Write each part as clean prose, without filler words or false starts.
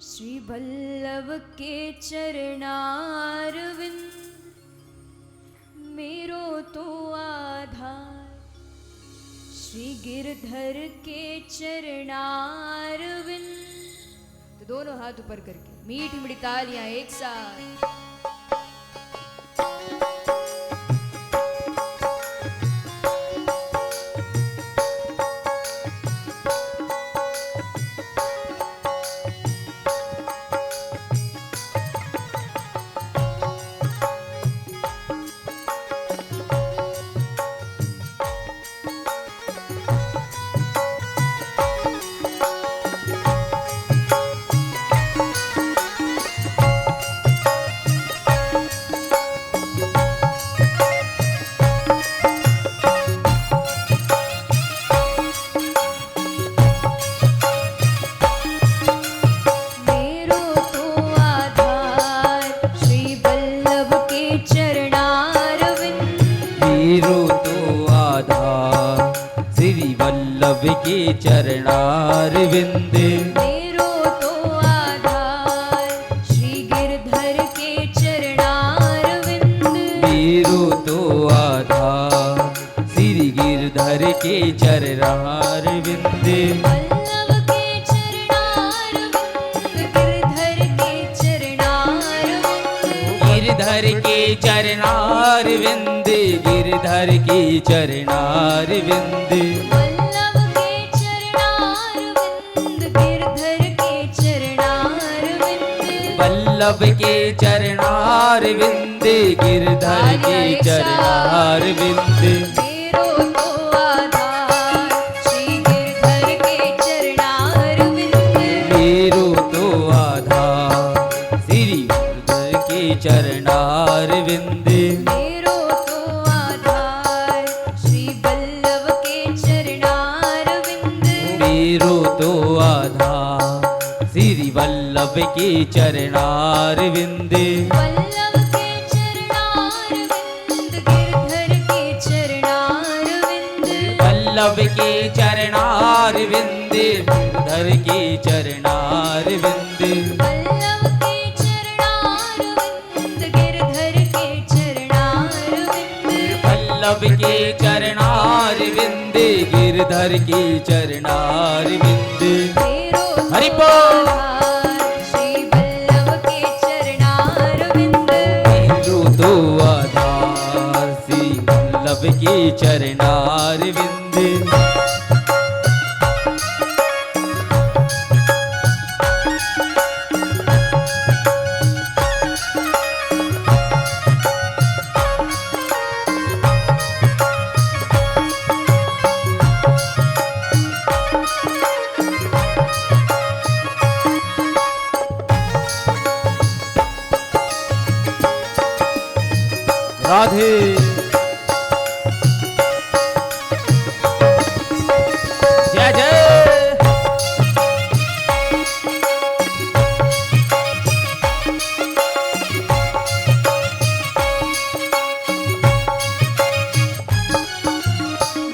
श्री वल्लभ के चरणारविंद मेरो तो आधार, श्री गिरधर के चरणारविंद। तो दोनों हाथ ऊपर करके मीठी मीठी तालियां एक साथ। के चरणारविंद मेरो तो आधार, श्री गिरधर के चरणारविंद। मेरो तो आधार, श्री गिरधर के चरणारविंद। वल्लभ के चरणारविंद, गिरधर के चरणारविंद। गिरधर के चरणारविंद, गिरधर के चरणारविंद। वल्लभ के चरणारविंद, गिरधर के चरणारविंद। मेरो तो आधार, श्री गिरधर के चरणारविंद। मेरो तो आधार, श्री गिरधर के चरणारविंद। मेरो तो आधार, श्री वल्लभ के चरणारविंद। मेरो तो आधार, श्री वल्लभ के चरणारविंद। वल्लभ के चरणारविंद, गिरधर के चरणारविंद। वल्लभ के चरणारविंद, गिरधर के चरणारविंद। वल्लभ के चरणारविंद, गिरधर के चरणारविंद। वल्लभ के चरणारविंद, गिरधर के चरणारविंद। हरि बोल। श्री वल्लभ के चरणारविंद। मेरो तो आधार, श्री वल्लभ के चरणारविंद। राधे जय जय।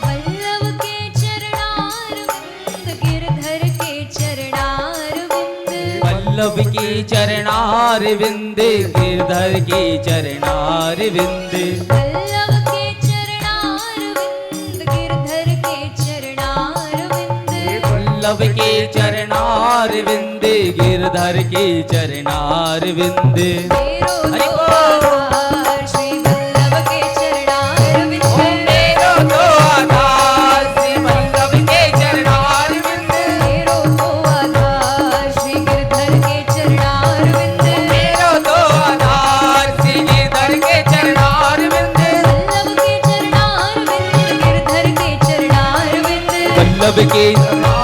वल्लभ के चरणारविंद, गिरधर के चरणारविंद। वल्लभ के चरणारविंद, गिरधर के चरणारविंद। वल्लभ के चरणारविंद, गिरधर के चरणारविंद। वल्लभ के चरणारविंद, गिरधर के चरणारविंद। मेरो हरि तो बोल। आधार, श्री वल्लभ के चरणारविंद। मेरो तो आधार, श्री वल्लभ के चरणारविंद। मेरो तो आधार, श्री गिरधर के चरणारविंद। मेरो तो आधार, श्री गिरधर के चरणारविंद। वल्लभ के चरणारविंद, गिरधर के चरणारविंद। वल्लभ के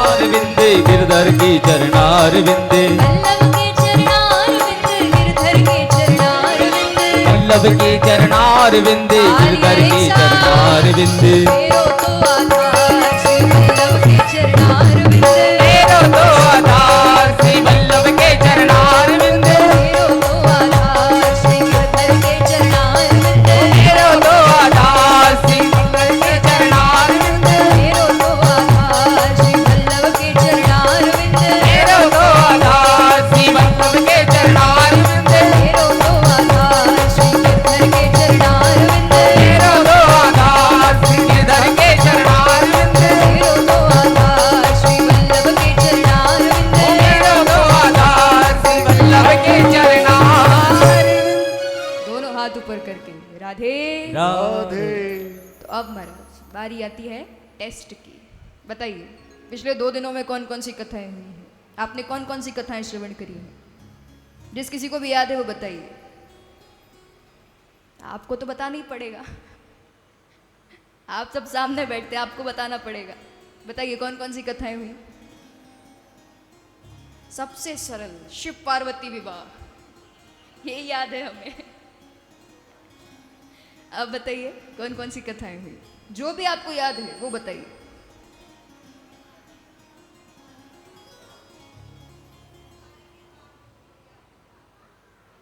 चरणारविंद, गिरधर के चरणारविंद। वल्लभ के चरणारविंद, गिरधर के चरणारविंद। वल्लभ के चरणारविंद, गिरधर के चरणारविंद। मेरो तो आधार, श्री वल्लभ के चरणारविंद। मेरो तो आधार, श्री वल्लभ के चरणारविंद। मेरो तो आधार, श्री गिरधर के चरणारविंद। मेरो तो आधार, श्री गिरधर के चरणारविंद। मेरो तो आधार, श्री वल्लभ के चरणारविंद। मेरो तो आधार, श्री ऊपर करके राधे। राधे। तो अब महाराज बारी आती है टेस्ट की। बताइए पिछले 2 दिनों में कौन कौन सी कथाएं हुई हैं, आपने कौन कौन सी कथाएं श्रवण करी हैं? जिस किसी को भी याद है वो बताइए। आपको तो बताना ही पड़ेगा, आप सब सामने बैठते हैं, आपको बताना पड़ेगा। बताइए कौन कौन सी कथाएं हुई? सबसे सरल शिव पार्वती विवाह, ये याद है हमें। अब बताइए कौन कौन सी कथाएं हुई, जो भी आपको याद है वो बताइए।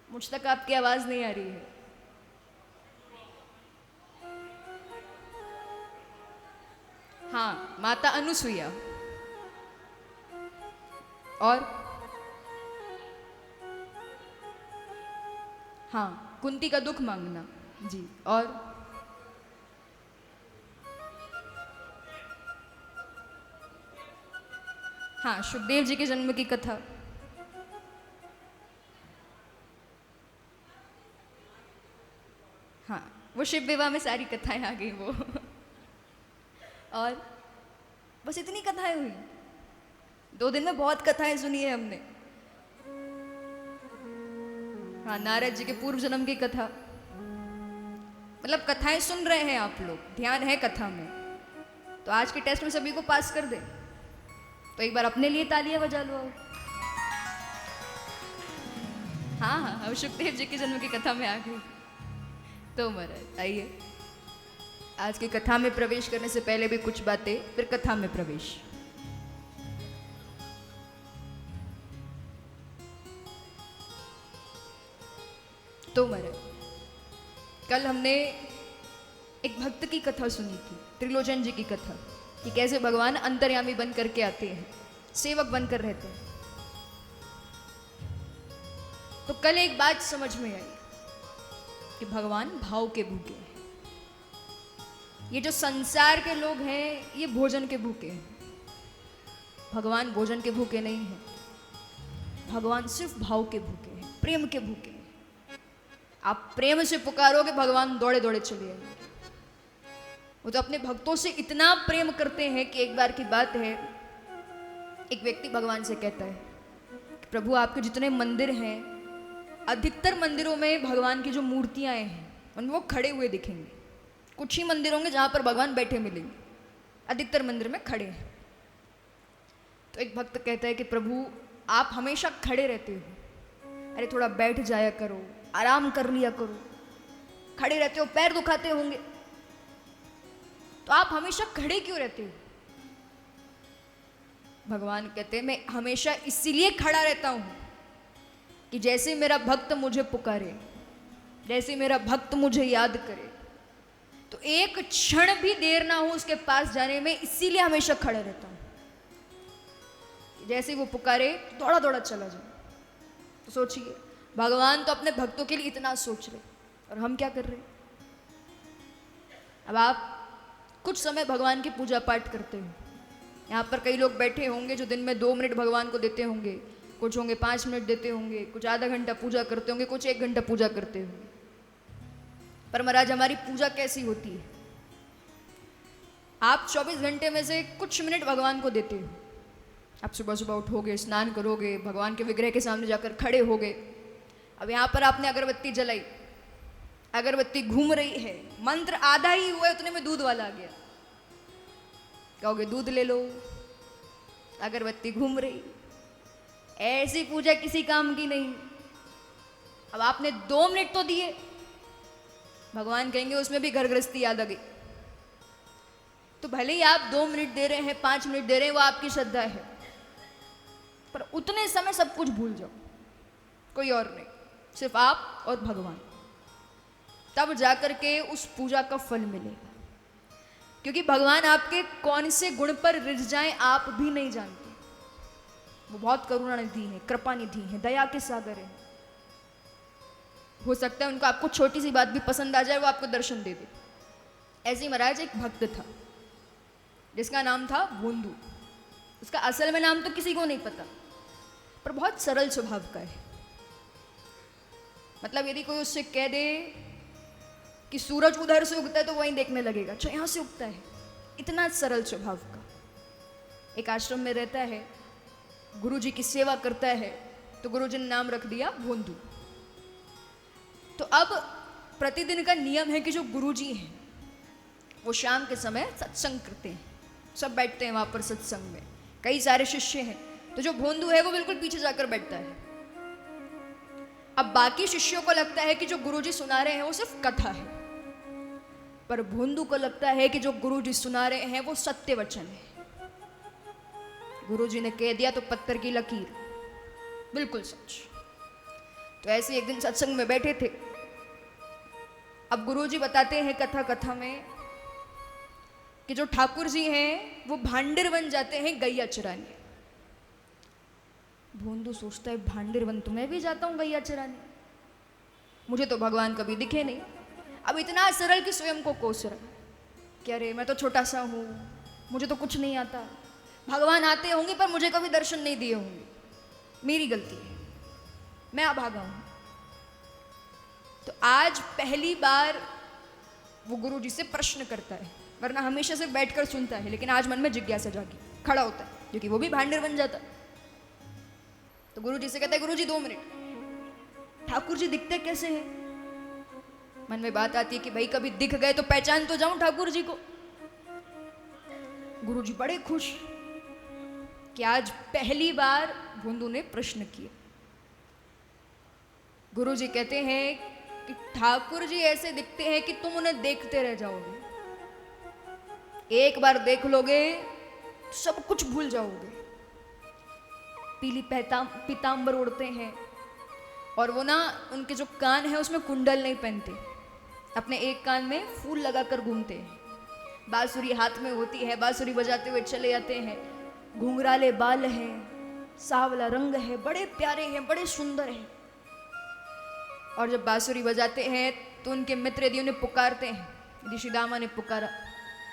मुझ तक आपकी आवाज नहीं आ रही है। हाँ, माता अनुसुईया और हाँ, कुंती का दुख मांगना जी, और हाँ, सुखदेव जी के जन्म की कथा। हाँ, वो शिव विवाह में सारी कथाएं आ गई वो। और बस इतनी कथाएं हुई। 2 दिन में बहुत कथाएं सुनी है हमने। हाँ, नारद जी के पूर्व जन्म की कथा। मतलब कथाएं सुन रहे हैं आप लोग, ध्यान है कथा में। तो आज के टेस्ट में सभी को पास कर दे, तो एक बार अपने लिए तालियां बजा लो। हाँ हाँ, अब सुखदेव जी के जन्म की कथा में आ गई। तो महाराज आइए, आज की कथा में प्रवेश करने से पहले भी कुछ बातें, फिर कथा में प्रवेश। तो महाराज कल हमने एक भक्त की कथा सुनी थी, त्रिलोचन जी की कथा, कि कैसे भगवान अंतर्यामी बन करके आते हैं, सेवक बनकर रहते हैं। तो कल एक बात समझ में आई कि भगवान भाव के भूखे हैं। ये जो संसार के लोग हैं ये भोजन के भूखे हैं, भगवान भोजन के भूखे नहीं हैं। भगवान सिर्फ भाव के भूखे हैं, प्रेम के भूखे हैं। आप प्रेम से पुकारोगे भगवान दौड़े दौड़े चले आएंगे। वो तो अपने भक्तों से इतना प्रेम करते हैं कि एक बार की बात है, एक व्यक्ति भगवान से कहता है कि प्रभु आपके जितने मंदिर हैं, अधिकतर मंदिरों में भगवान की जो मूर्तियां हैं उनमें वो खड़े हुए दिखेंगे। कुछ ही मंदिर होंगे जहां पर भगवान बैठे मिलेंगे, अधिकतर मंदिर में खड़े हैं। तो एक भक्त कहता है कि प्रभु आप हमेशा खड़े रहते हो, अरे थोड़ा बैठ जाया करो, आराम कर लिया करो। खड़े रहते हो, पैर दुखाते होंगे, तो आप हमेशा खड़े क्यों रहते हो? भगवान कहते हैं मैं हमेशा इसीलिए खड़ा रहता हूं कि जैसे मेरा भक्त मुझे पुकारे, जैसे मेरा भक्त मुझे याद करे, तो एक क्षण भी देर ना हो उसके पास जाने में, इसीलिए हमेशा खड़ा रहता हूं। जैसे वो पुकारे दौड़ा दौड़ा चला जाए। तो सोचिए, भगवान तो अपने भक्तों के लिए इतना सोच रहे, और हम क्या कर रहे हैं? अब आप कुछ समय भगवान की पूजा पाठ करते हो। यहाँ पर कई लोग बैठे होंगे जो दिन में 2 मिनट भगवान को देते होंगे, कुछ होंगे 5 मिनट देते होंगे, कुछ आधा घंटा पूजा करते होंगे, कुछ 1 घंटा पूजा करते होंगे। पर महाराज हमारी पूजा कैसी होती है? आप 24 घंटे में से कुछ मिनट भगवान को देते हो। आप सुबह सुबह उठोगे, स्नान करोगे, भगवान के विग्रह के सामने जाकर खड़े होगे। अब यहाँ पर आपने अगरबत्ती जलाई, अगरबत्ती घूम रही है, मंत्र आधा ही हुआ, उतने में दूध वाला आ गया। कहोगे दूध ले लो, अगरबत्ती घूम रही। ऐसी पूजा किसी काम की नहीं। अब आपने 2 मिनट तो दिए, भगवान कहेंगे उसमें भी घर गृहस्थी याद आ गई। तो भले ही आप 2 मिनट दे रहे हैं, 5 मिनट दे रहे हैं, वो आपकी श्रद्धा है, पर उतने समय सब कुछ भूल जाओ, कोई और नहीं, सिर्फ आप और भगवान। तब जाकर के उस पूजा का फल मिलेगा। क्योंकि भगवान आपके कौन से गुण पर रिझ जाएं आप भी नहीं जानते। वो बहुत करुणा निधि है, कृपा निधि है, दया के सागर है। हो सकता है उनको आपको छोटी सी बात भी पसंद आ जाए, वो आपको दर्शन दे दे। ऐसे ही महाराज एक भक्त था जिसका नाम था बोंदू। उसका असल में नाम तो किसी को नहीं पता, पर बहुत सरल स्वभाव का है। मतलब यदि कोई उससे कह दे कि सूरज उधर से उगता है तो वहीं देखने लगेगा, अच्छा यहाँ से उगता है। इतना सरल स्वभाव का। एक आश्रम में रहता है, गुरुजी की सेवा करता है, तो गुरुजी ने नाम रख दिया भोंदू। तो अब प्रतिदिन का नियम है कि जो गुरुजी हैं वो शाम के समय सत्संग करते हैं, सब बैठते हैं वहां पर सत्संग में, कई सारे शिष्य हैं। तो जो भोंदू है वो बिल्कुल पीछे जाकर बैठता है। अब बाकी शिष्यों को लगता है कि जो गुरुजी सुना रहे हैं वो सिर्फ कथा है, पर भोंदू को लगता है कि जो गुरुजी सुना रहे हैं वो सत्य वचन है। गुरुजी ने कह दिया तो पत्थर की लकीर, बिल्कुल सच। तो ऐसे एक दिन सत्संग में बैठे थे। अब गुरुजी बताते हैं कथा में कि जो ठाकुर जी हैं वो भांडिर बन जाते हैं गैया चराने। भोंदू सोचता है भांडिर बन तो मैं भी जाता हूं गैया चराने, मुझे तो भगवान कभी दिखे नहीं। अब इतना सरल कि स्वयं को कोस रहा है कि अरे मैं तो छोटा सा हूं, मुझे तो कुछ नहीं आता, भगवान आते होंगे पर मुझे कभी दर्शन नहीं दिए होंगे, मेरी गलती है, मैं अभागा हूं। तो आज पहली बार वो गुरु जी से प्रश्न करता है, वरना हमेशा से बैठकर सुनता है, लेकिन आज मन में जिज्ञासा जागी, खड़ा होता है क्योंकि वो भी भांडिर बन जाता। तो गुरु जी से कहता है, गुरु जी 2 मिनट, ठाकुर जी दिखते कैसे हैं? मन में बात आती है कि भाई कभी दिख गए तो पहचान तो जाऊं ठाकुर जी को। गुरु जी बड़े खुश कि आज पहली बार भोंदू ने प्रश्न किया। गुरु जी कहते हैं कि ठाकुर जी ऐसे दिखते हैं कि तुम उन्हें देखते रह जाओगे, एक बार देख लोगे तो सब कुछ भूल जाओगे। पीली पीतांबर ओढ़ते हैं और वो ना, उनके जो कान है उसमें कुंडल नहीं पहनते, अपने एक कान में फूल लगाकर घूमते हैं, बांसुरी हाथ में होती है, बांसुरी बजाते हुए चले जाते हैं, घुंघराले बाल हैं, सांवला रंग है, बड़े प्यारे हैं, बड़े सुंदर हैं। और जब बांसुरी बजाते हैं तो उनके मित्र यदि उन्हें पुकारते हैं, यदि श्री दामा ने पुकारा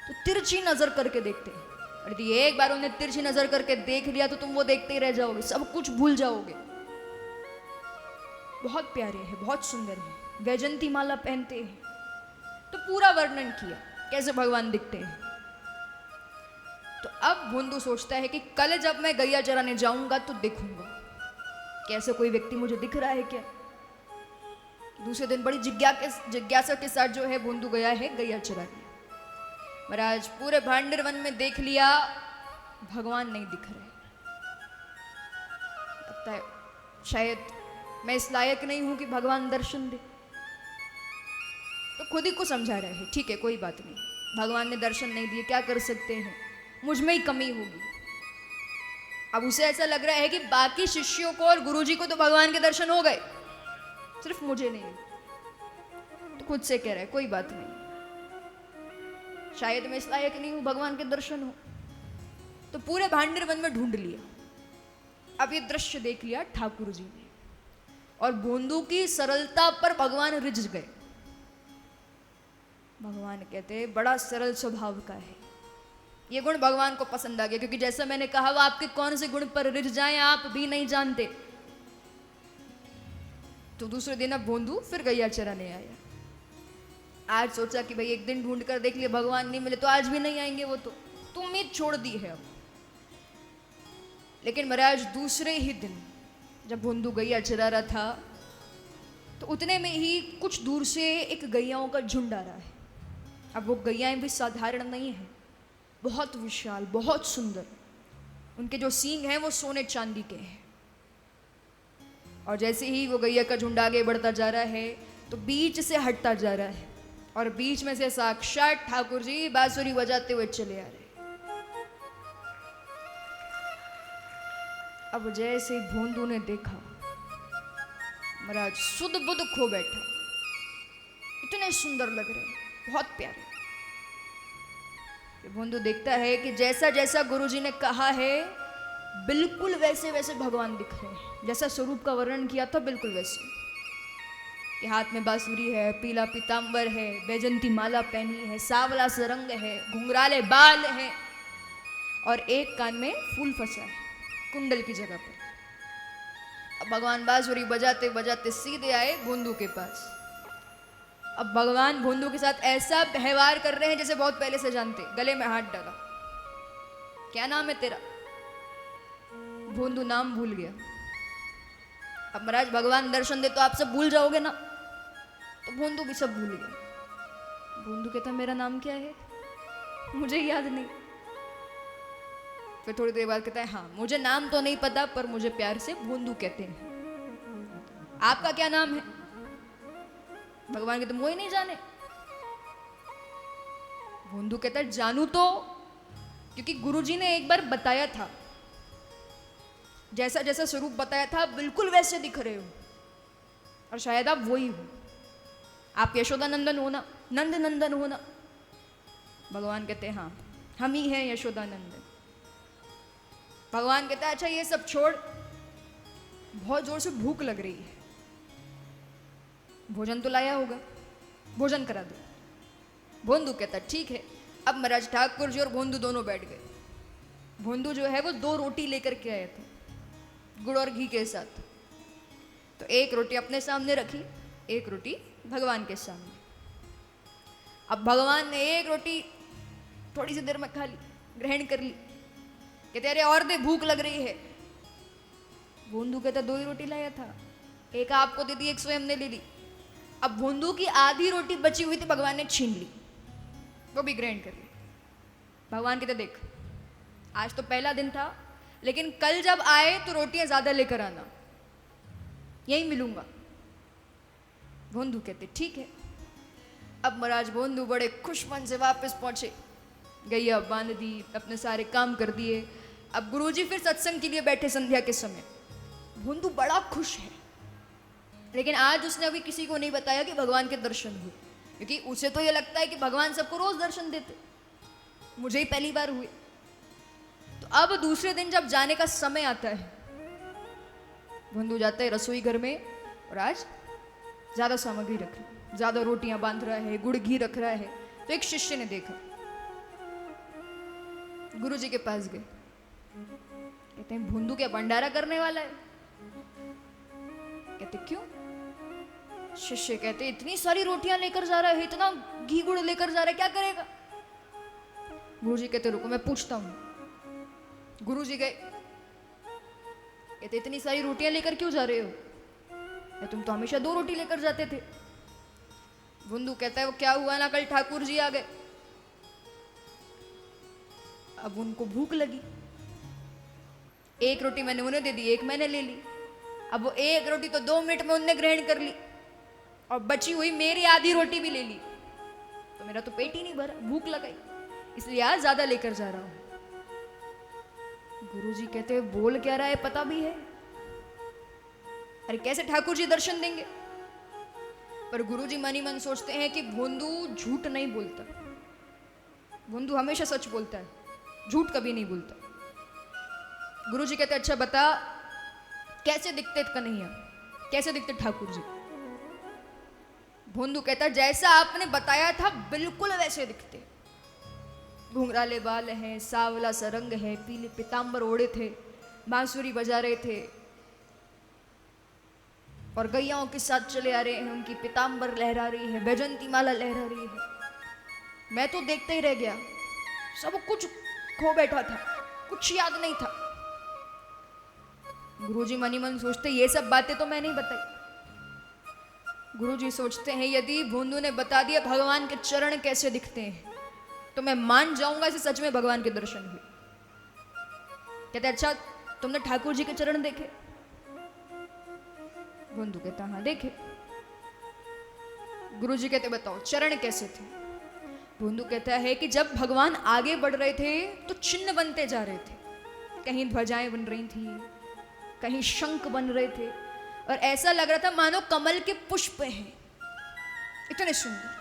तो तिरछी नजर करके देखते हैं, और यदि एक बार उन्हें तिरछी नजर करके देख लिया तो तुम वो देखते ही रह जाओगे, सब कुछ भूल जाओगे। बहुत प्यारे हैं, बहुत सुंदर हैं, वैजंती माला पहनते हैं। तो पूरा वर्णन किया कैसे भगवान दिखते हैं। तो अब भोंदू सोचता है कि कल जब मैं गैया चराने जाऊंगा तो देखूंगा कैसे कोई व्यक्ति मुझे दिख रहा है क्या। दूसरे दिन बड़ी जिज्ञासा के साथ जो है भोंदू गया है गैया चराने। महाराज पूरे भांडिर वन में देख लिया, भगवान नहीं दिख रहे। लगता है शायद मैं इस लायक नहीं हूं कि भगवान दर्शन दे। तो खुद ही को समझा रहे हैं, ठीक है कोई बात नहीं, भगवान ने दर्शन नहीं दिए, क्या कर सकते हैं, मुझ में ही कमी होगी। अब उसे ऐसा लग रहा है कि बाकी शिष्यों को और गुरुजी को तो भगवान के दर्शन हो गए, सिर्फ मुझे नहीं। तो खुद से कह रहा है कोई बात नहीं, शायद मैं इस लायक नहीं हूं भगवान के दर्शन हो। तो पूरे भांडिर वन में ढूंढ लिया। अब ये दृश्य देख लिया ठाकुर जी ने, और भोंदू की सरलता पर भगवान रिझ गए। भगवान कहते हैं बड़ा सरल स्वभाव का है, ये गुण भगवान को पसंद आ गया, क्योंकि जैसा मैंने कहा वो आपके कौन से गुण पर रिझ जाएं आप भी नहीं जानते। तो दूसरे दिन अब भोंदू फिर गैया चराने आया। आज सोचा कि भाई एक दिन ढूंढ कर देख लिया, भगवान नहीं मिले तो आज भी नहीं आएंगे वो, तो उम्मीद छोड़ दी है अब। लेकिन महाराज दूसरे ही दिन जब भोंदू गैया चरा रहा था तो उतने में ही कुछ दूर से एक गैयाओं का झुंड आ रहा है। अब वो गैयाएं भी साधारण नहीं है, बहुत विशाल, बहुत सुंदर, उनके जो सींग हैं वो सोने चांदी के हैं। और जैसे ही वो गैया का झुंड आगे बढ़ता जा रहा है तो बीच से हटता जा रहा है, और बीच में से साक्षात ठाकुर जी बांसुरी बजाते हुए चले आ रहे। अब जैसे भोंदू ने देखा, महाराज सुध बुध खो बैठा, इतने सुंदर लग रहे, बहुत प्यारे। भोंदू देखता है कि जैसा जैसा गुरुजी ने कहा है बिल्कुल वैसे वैसे भगवान दिख रहे हैं, जैसा स्वरूप का वर्णन किया था बिल्कुल वैसे। कि हाथ में बांसुरी है, पीला पीतांबर है, बैजंती माला पहनी है, सांवला सा रंग है, घुंघराले बाल हैं, और एक कान में फूल फंसा है कुंडल की जगह पर। अब भगवान बांसुरी बजाते बजाते सीधे आए भोंदू के पास। अब भगवान भोंदू के साथ ऐसा व्यवहार कर रहे हैं जैसे बहुत पहले से जानते, गले में हाथ डाला। क्या नाम है तेरा? भोंदू नाम भूल गया। अब महाराज भगवान दर्शन दे तो आप सब भूल जाओगे ना, तो भोंदू भी सब भूल गया। भोंदू कहता मेरा नाम क्या है, मुझे याद नहीं। फिर थोड़ी देर बाद कहता है हाँ मुझे नाम तो नहीं पता पर मुझे प्यार से भोंदू कहते हैं। आपका क्या नाम है? भगवान कहते वो ही नहीं जाने। भोंदू कहता है जानू तो, क्योंकि गुरुजी ने एक बार बताया था, जैसा जैसा स्वरूप बताया था बिल्कुल वैसे दिख रहे हो, और शायद आप वही हो। आप यशोदा नंदन हो ना, नंद नंदन हो ना? भगवान कहते हैं हाँ हम ही हैं यशोदा नंदन। भगवान कहता है अच्छा ये सब छोड़, बहुत जोर से भूख लग रही है, भोजन तो लाया होगा, भोजन करा दो। भोंदू कहता ठीक है। अब महाराज ठाकुर जी और भोंदू दोनों बैठ गए। भोंदू जो है वो 2 रोटी लेकर के आए थे गुड़ और घी के साथ। तो एक रोटी अपने सामने रखी, एक रोटी भगवान के सामने। अब भगवान ने एक रोटी थोड़ी सी देर में खा ली, ग्रहण कर ली। कहते अरे और दे, भूख लग रही है। भोंदू कहता 2 ही रोटी लाया था, एक आपको दे दी, एक स्वयं ने ले ली। अब भोंदू की आधी रोटी बची हुई थी, भगवान ने छीन ली, वो भी ग्रहण कर ली। भगवान कहते देख आज तो पहला दिन था, लेकिन कल जब आए तो रोटियां ज्यादा लेकर आना, यही मिलूंगा। भोंदू कहते ठीक है। अब महाराज भोंदू बड़े खुश मन से वापस पहुंचे, गैया बांध दी, अपने सारे काम कर दिए। अब गुरुजी फिर सत्संग के लिए बैठे संध्या के समय। भोंदू बड़ा खुश है, लेकिन आज उसने अभी किसी को नहीं बताया कि भगवान के दर्शन हुए, क्योंकि उसे तो ये लगता है कि भगवान सबको रोज दर्शन देते, मुझे ही पहली बार हुए। तो अब दूसरे दिन जब जाने का समय आता है, भोंदू जाता है रसोई घर में, और आज ज्यादा सामग्री रख रहा है, ज्यादा रोटियां बांध रहा है, गुड़ घी रख रहा है। तो एक शिष्य ने देखा, गुरुजी के पास गए, कहते हैं भोंदू क्या भंडारा करने वाला है? कहते क्यों? शिष्य कहते इतनी सारी रोटियां लेकर जा रहा है, इतना घी गुड़ लेकर जा रहा है, क्या करेगा? गुरुजी कहते रुको मैं पूछता हूं। गुरुजी गए, कहते इतनी सारी रोटियां लेकर क्यों जा रहे हो? तुम तो हमेशा 2 रोटी लेकर जाते थे। भोंदू कहता है वो क्या हुआ ना, कल ठाकुर जी आ गए, अब उनको भूख लगी, एक रोटी मैंने उन्हें दे दी, एक मैंने ले ली। अब वो एक रोटी तो 2 मिनट में उनने ग्रहण कर ली, और बची हुई मेरी आधी रोटी भी ले ली, तो मेरा तो पेट ही नहीं भरा, भूख लगाई, इसलिए आज ज्यादा लेकर जा रहा हूं। गुरुजी कहते बोल क्या रहा है पता भी है? अरे कैसे ठाकुर जी दर्शन देंगे? पर गुरुजी मन ही मन सोचते हैं कि भोंदू झूठ नहीं बोलता, भोंदू हमेशा सच बोलता है, झूठ कभी नहीं बोलता। गुरुजी कहते अच्छा बता कैसे दिखते कन्हैया, कैसे दिखते ठाकुर जी? भोंदू कहता जैसा आपने बताया था बिल्कुल वैसे दिखते, घुंघराले बाल हैं, सावला सा रंग है, पीले पीतांबर ओढ़े थे, बांसुरी बजा रहे थे, और गैयाओं के साथ चले आ रहे हैं, उनकी पीतांबर लहरा रही है, बैजंती माला लहरा रही है। मैं तो देखते ही रह गया, सब कुछ खो बैठा था, कुछ याद नहीं था। गुरुजी मनी मन सोचते ये सब बातें तो मैं नहीं बताई। गुरुजी सोचते हैं यदि भोंदू ने बता दिया भगवान के चरण कैसे दिखते हैं तो मैं मान जाऊंगा इसे सच में भगवान के दर्शन हुए। कहते अच्छा तुमने ठाकुर जी के चरण देखे? भोंदू कहता हाँ देखे। गुरुजी कहते बताओ चरण कैसे थे? भोंदू कहता है कि जब भगवान आगे बढ़ रहे थे तो चिन्ह बनते जा रहे थे, कहीं ध्वजाएं बन रही थी, कहीं शंख बन रहे थे, और ऐसा लग रहा था मानो कमल के पुष्प हैं, इतने सुंदर।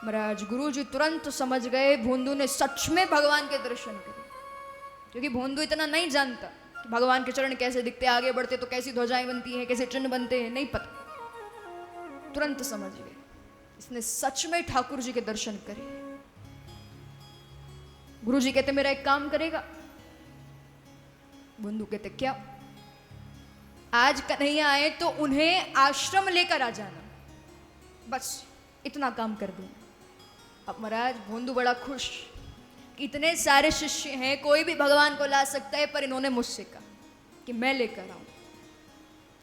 महाराज गुरुजी तुरंत समझ गए भोंदू ने सच में भगवान के दर्शन करे, क्योंकि भोंदू इतना नहीं जानता कि भगवान के चरण कैसे दिखते, आगे बढ़ते तो कैसी ध्वजाएं बनती हैं, कैसे चिन्ह बनते हैं, नहीं पता। तुरंत समझ गए इसने सच में ठाकुर जी के दर्शन करे। गुरुजी कहते मेरा एक काम करेगा? भोंदू कहते क्या? आज कन्हैया आए तो उन्हें आश्रम लेकर आ जाना, बस इतना काम कर दूँ। अब महाराज भोंदू बड़ा खुश, इतने सारे शिष्य हैं, कोई भी भगवान को ला सकता है, पर इन्होंने मुझसे कहा कि मैं लेकर आऊं।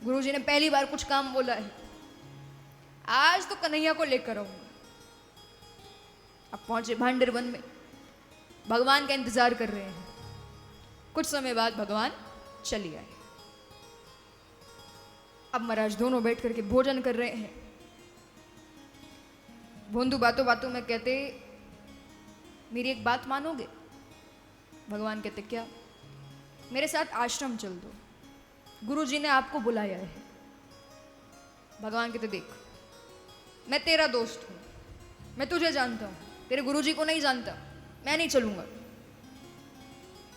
गुरुजी ने पहली बार कुछ काम बोला है, आज तो कन्हैया को लेकर आऊंगा। अब पहुंचे भांडर वन में, भगवान का इंतजार कर रहे हैं। कुछ समय बाद भगवान चली आए। अब महाराज दोनों बैठ करके भोजन कर रहे हैं। भोंदू बातों बातों में कहते, मेरी एक बात मानोगे? भगवान कहते, क्या? मेरे साथ आश्रम चल दो, गुरुजी ने आपको बुलाया है। भगवान कहते, देख मैं तेरा दोस्त हूं, मैं तुझे जानता हूं, तेरे गुरुजी को नहीं जानता, मैं नहीं चलूंगा।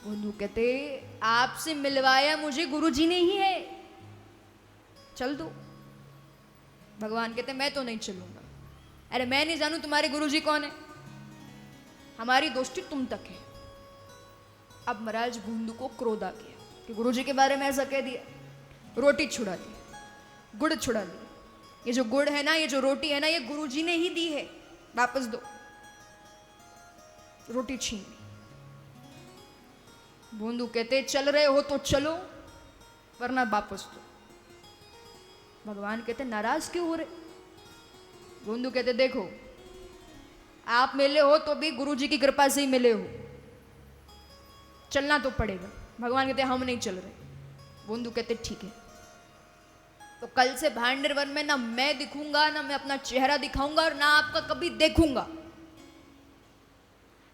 भोंदू कहते, आपसे मिलवाया मुझे गुरुजी ने ही है, चल दो। भगवान कहते, मैं तो नहीं चलूंगा। अरे मैं नहीं जानू तुम्हारे गुरुजी कौन है, हमारी दोस्ती तुम तक है। अब महाराज भोंदू को क्रोध आ गया कि गुरुजी के बारे में ऐसा कह दिया। रोटी छुड़ा दी, गुड़ छुड़ा दी। ये जो गुड़ है ना, ये जो रोटी है ना, ये गुरुजी ने ही दी है, वापस दो। रोटी छीन ली। भोंदू कहते, चल रहे हो तो चलो, वरना वापस दो। भगवान कहते, नाराज क्यों हो रहे? भोंदू कहते, देखो आप मिले हो तो भी गुरुजी की कृपा से ही मिले हो, चलना तो पड़ेगा। भगवान कहते, हम नहीं चल रहे। भोंदू कहते, ठीक है, तो कल से भांडर वन में ना मैं दिखूंगा, ना मैं अपना चेहरा दिखाऊंगा, और ना आपका कभी देखूंगा।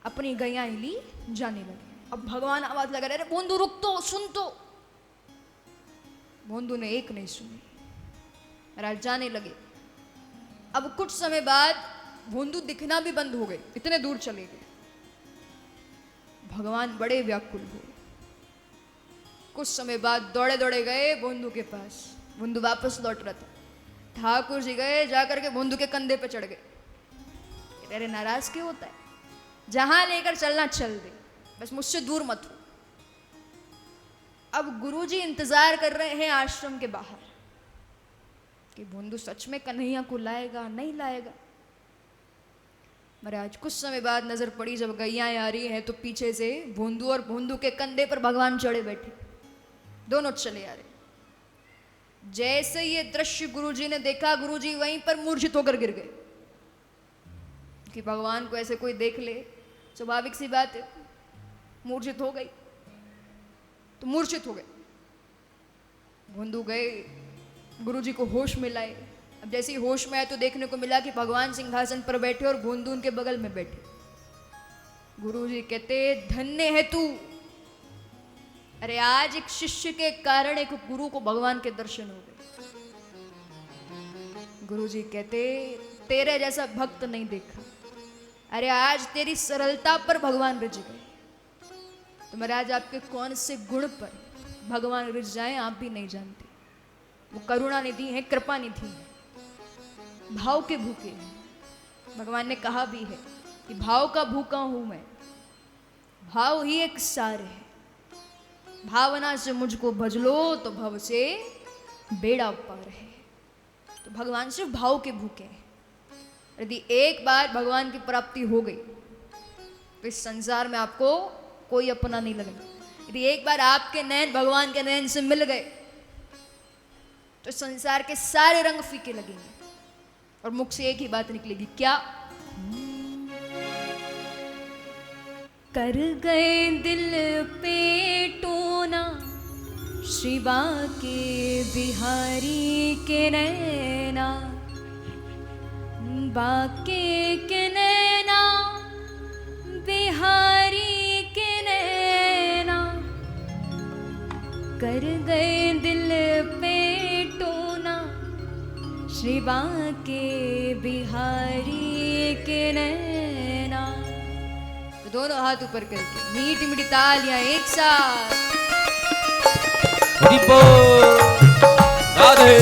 अपनी गैया ली जाने लगे। अब भगवान आवाज लगा रहे, अरे भोंदू रुक तो, सुन तो। भोंदू ने एक नहीं सुनी, महाराज जाने लगे। अब कुछ समय बाद भोंदू दिखना भी बंद हो गए, इतने दूर चले गए। भगवान बड़े व्याकुल हुए। कुछ समय बाद दौड़े दौड़े गए भोंदू के पास। भोंदू वापस लौट रहा था। ठाकुर जी गए, जाकर के भोंदू के कंधे पे चढ़ गए। तेरे नाराज क्यों होता है? जहां लेकर चलना चल दे, बस मुझसे दूर मत हो। अब गुरुजी इंतजार कर रहे हैं आश्रम के बाहर कि भोंदू सच में कन्हैया को लाएगा नहीं लाएगा। महाराज कुछ समय बाद नजर पड़ी, जब गैयाएं आ रही हैं तो पीछे से भोंदू और भोंदू के कंधे पर भगवान चढ़े बैठे, दोनों चले आ रहे। जैसे ये दृश्य गुरुजी ने देखा, गुरुजी वहीं पर मूर्छित होकर गिर गए। कि भगवान को ऐसे कोई देख ले, स्वाभाविक सी बात है, मूर्छित हो गई तो मूर्छित हो गए। भोंदू गए, गुरुजी को होश में लाए। अब जैसे ही होश में आए तो देखने को मिला कि भगवान सिंहासन पर बैठे और भोंदू उनके बगल में बैठे। गुरुजी कहते, धन्य है तू। अरे आज एक शिष्य के कारण एक गुरु को भगवान के दर्शन हो गए। गुरुजी कहते, तेरे जैसा भक्त नहीं देखा। अरे आज तेरी सरलता पर भगवान रिझ गए। तो महाराज आपके कौन से गुण पर भगवान रिझ जाए आप भी नहीं जानते। वो करुणा निधि है, कृपा निधि है, भाव के भूखे हैं। भगवान ने कहा भी है कि भाव का भूखा हूं मैं, भाव ही एक सार है। भावना से मुझको भज लो तो भव से बेड़ा पार है। तो भगवान सिर्फ भाव के भूखे हैं। यदि एक बार भगवान की प्राप्ति हो गई तो इस संसार में आपको कोई अपना नहीं लगेगा। यदि एक बार आपके नैन भगवान के नैन से मिल गए तो संसार के सारे रंग फीके लगेंगे और मुख से एक ही बात निकलेगी, क्या? कर गए दिल पे टोना शिवा के बिहारी के नैना, बाके के नैना बिहारी के नैना, कर गए दिल पे टोना शिवा के बिहारी के नैना। तो दोनों हाथ ऊपर करके मीठी मीठी तालियां एक साथ। राधे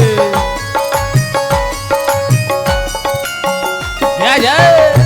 जय जय।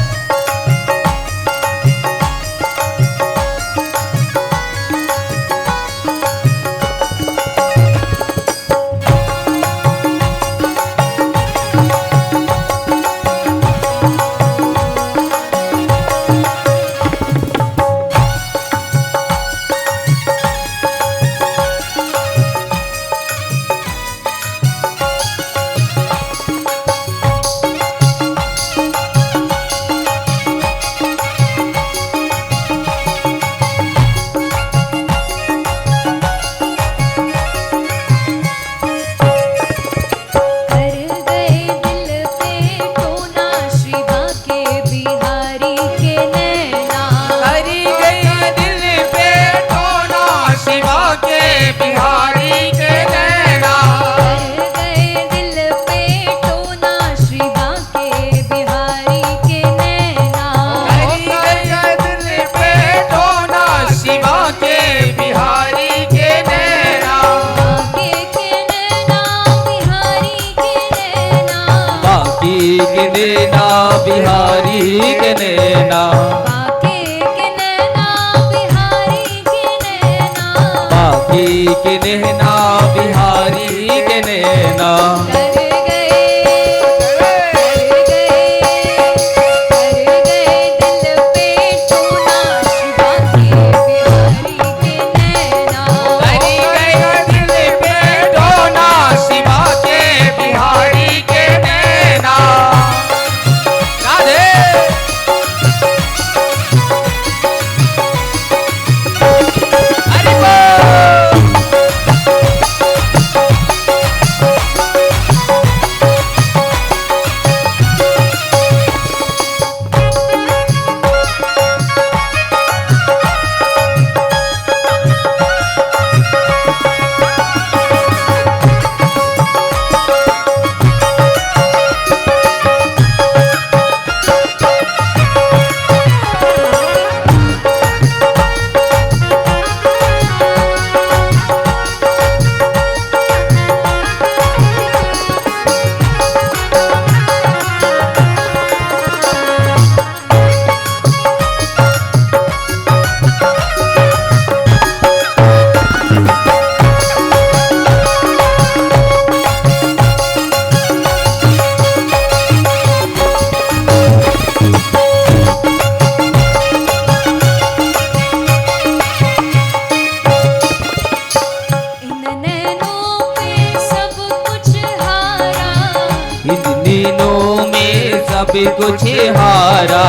सब कुछ हारा,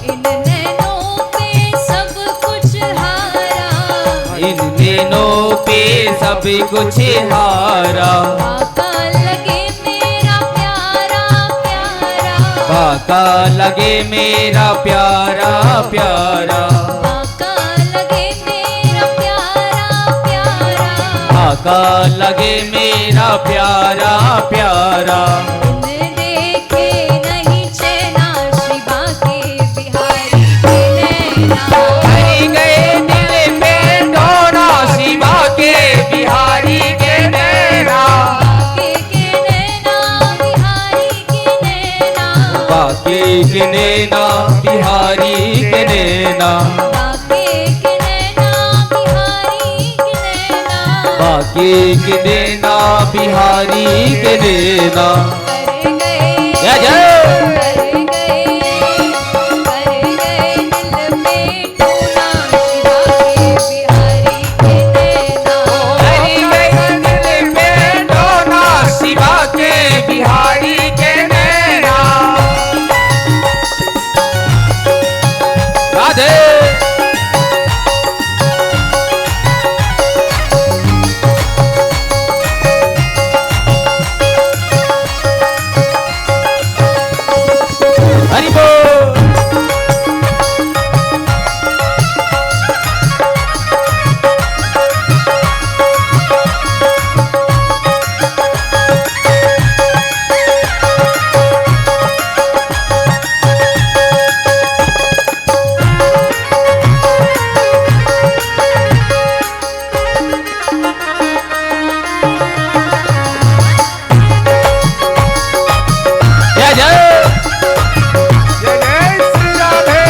इन नैनों पे सब कुछ हारा, इन नैनों पे सब कुछ हारा। बाका लगे मेरा प्यारा प्यारा, बाका लगे मेरा प्यारा प्यारा, बाका लगे मेरा प्यारा प्यारा, बाका लगे मेरा प्यारा प्यारा। इन देखे नहीं चैना श्री बाके बिहारी के नैना, हरि गए दिल पे डोरा शिवा के बिहारी के नैना, बाके के नैना बिहारी के नैना, बाके के नैना बिहारी के नैना, बाके के नैना बिहारी के नैना, बाके के नैना बिहारी के नैना। कर गए जय जय। कर गए दिल में टूना शिवा के बिहारी के नैना, हरि गए दिल पे डोरा शिवा के बिहारी के नैना। राधे। हरि बोल। जय जय। जय जय श्री राधे।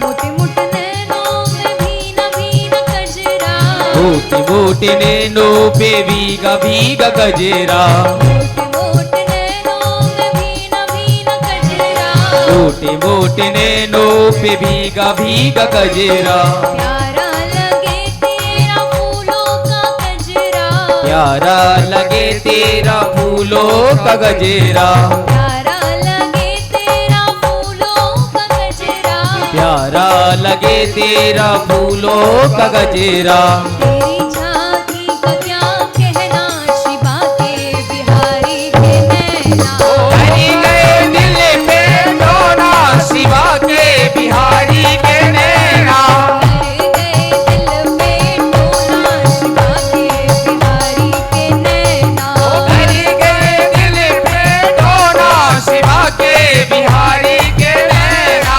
मोटे मोटे नैनों में भीना भीना कजरा, मोटे मोटे नैनों पे भीगा भीगा गजेरा, मोटे मोटे नैनों में भीना भीना कजरा, मोटे मोटे नैनों पे भीगा भीगा गजेरा। प्यारा लगे तेरा फूलों का गजरा, प्यारा लगे तेरा फूलों का गजेरा, प्यारा लगे तेरा फूलों का गजरा, प्यारा लगे तेरा फूलों का गजेरा। तेरी झांकी का क्या कहना शिवा के बिहारी के नैना, हरि गए दिल पे डोरा शिवा के बिहारी के नैना, कर गए दिल में टोना शिवा के बिहारी के नैना, हरि गए दिल पे डोरा शिवा के बिहारी के नैना।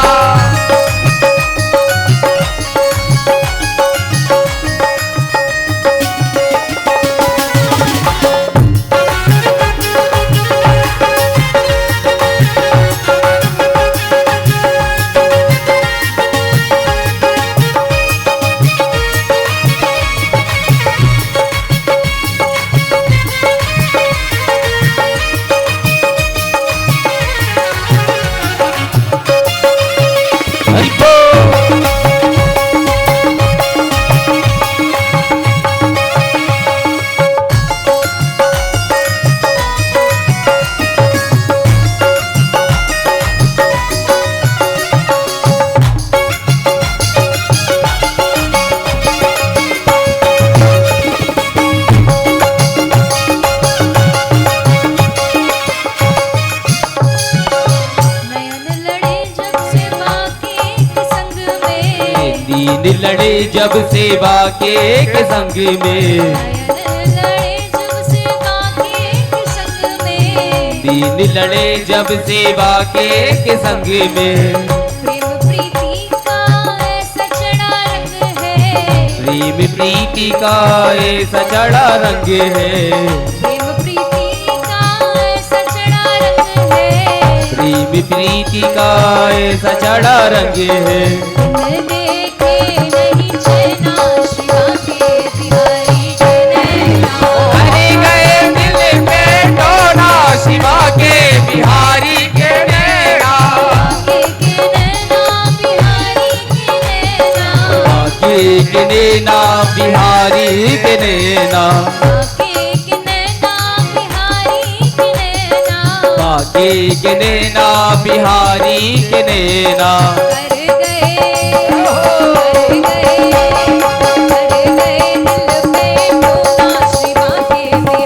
हरि बोल। नयन लड़े जब से बाके के संग में, दीन लड़े जब सेवा के एक संग में, नयन लड़े जब से बाके के संग में, दीन लड़े जब सेवा के एक संग में। प्रेम प्रीति का ऐसा चढ़ा रंग है, प्रेम प्रीति का ऐसा चढ़ा रंग है, प्रेम प्रीति का ऐसा चढ़ा रंग है, प्रेम प्रीति का ऐसा चढ़ा रंग है। बिन देखे नहीं चैना शिवा के के नैना बिहारी के नैना, बाके के नैना बिहारी के नैना, बाके के नैना बिहारी के नैना, कर गए कर गए कर गए दिल पे टोना शिवा के बिहारी के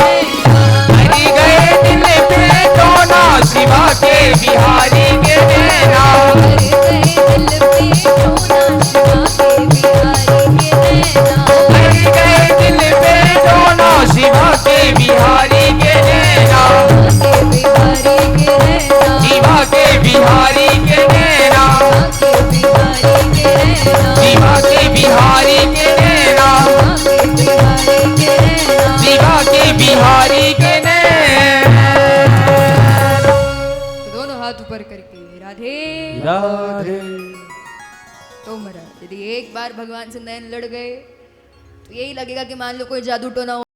नैना, हरि गए दिल पे टोना शिवा के बिहारी के नैना, कर गए दिल पे टोना शिवा के बिहारी के नैना, हरि गए दिल पे टोना शिवा के बिहारी के नैना, के बिहारी के नैना, शिवा के बिहारी के नैना, के बिहारी के नैना, शिवा के बिहारी के नैना, के बिहारी के नैना, शिवा के बिहारी के नैना। तो दोनों हाथ ऊपर करके राधे। राधे। तो महाराज यदि एक बार भगवान से नैन लड़ गए तो यही लगेगा कि मान लो कोई जादू टोना